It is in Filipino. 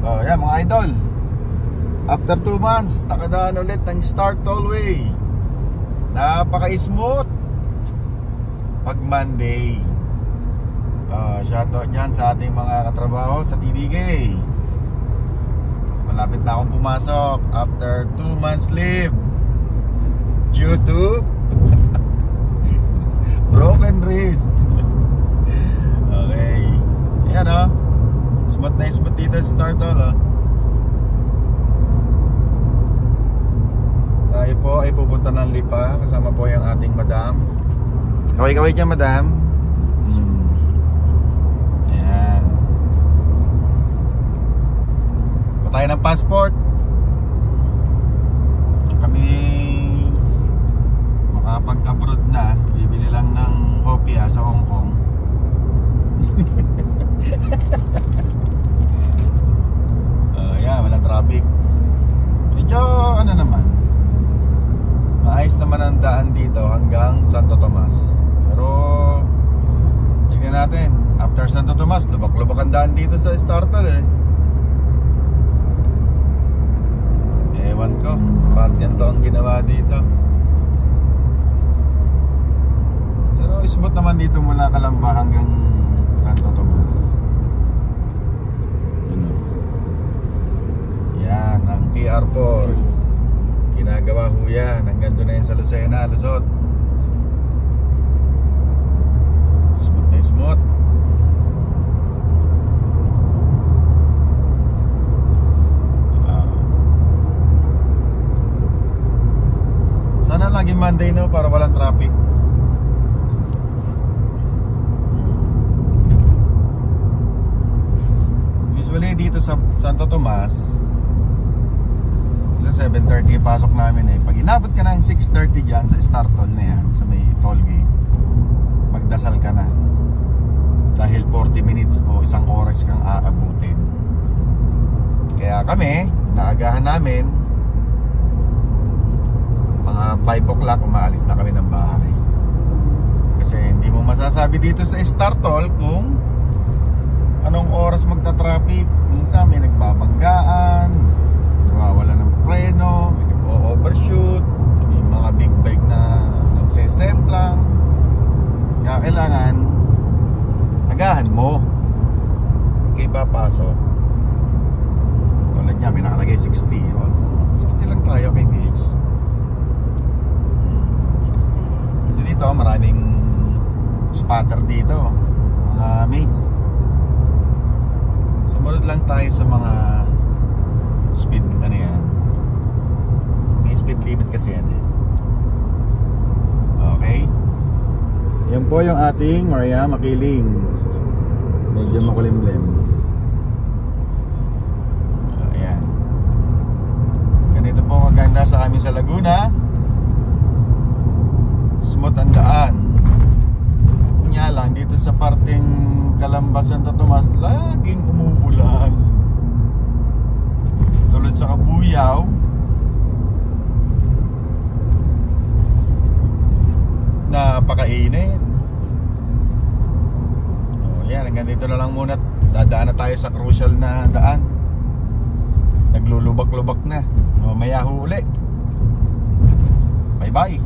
Oh, yan mga idol. After 2 months, nakadaan ulit ng Star Tollway. Napaka-smooth pag Monday. Shoutout yan sa ating mga katrabaho sa TDK. Malapit na akong pumasok after 2 months leave due to broken wrist. Okay. Ayan o, smooth na smooth dito sa Star Toll o. Tayo po ay pupunta ng Lipa. Kasama po yung ating madam. Kaway-kaway dyan madam. Ayan. Pa tayo ng passport. Kami makapag-abroad na. Bibili lang ng hopia sa Hong Kong. Yeah, walang traffic. Medyo ano naman, maayos naman ang daan dito hanggang Santo Tomas. Pero tingnan natin, after Santo Tomas, lubak-lubak ang daan dito sa Star Toll eh. Ewan ko, bakit ganito ang ginawa dito. Pero smooth naman dito mula Calamba hanggang Santo Tomas. Yan, ang PR4 ginagawa ho yan. Hanggang doon na yun sa Lucena, Luzon. Smooth na smooth. Sana laging Monday no, para walang traffic. Usually dito sa Santo Tomas sa 7:30 pasok namin eh. Pag inabot ka ng 6:30 dyan sa Star Toll na yan, sa may toll gate, magdasal ka na. Dahil 40 minutes o 1 oras kang aabutin. Kaya kami, naagahan namin, mga 5 o'clock umaalis na kami ng bahay. Kasi hindi mo masasabi dito sa Star Toll kung anong oras magta-traffic. Minsan may nagbabanggaan, nawawala ng preno, may nag-overshoot, may mga big bike na nagsesemplang. Kaya kailangan agahan mo. Okay, papasok. Tulad niya, may nakalagay 60. 60 lang tayo kay Beach. Kasi dito maraming spotter dito, mga mates. Sumunod lang tayo sa mga speed, ano yan, may speed limit kasi yan eh. Okay, yan po yung ating Maria Makiling. Medyo makulimlim. Ayan, ganito po kaganda sa amin sa Laguna. Smooth ang daan. Kanya lang dito sa parting Calamba, Santo Tomas, laging umuulan. Tulad sa Kabuyaw, napakainit. Yan, hanggang dito na lang muna. Dadaan na tayo sa crucial na daan. Naglulubak-lubak na. Mamaya huli. Bye bye.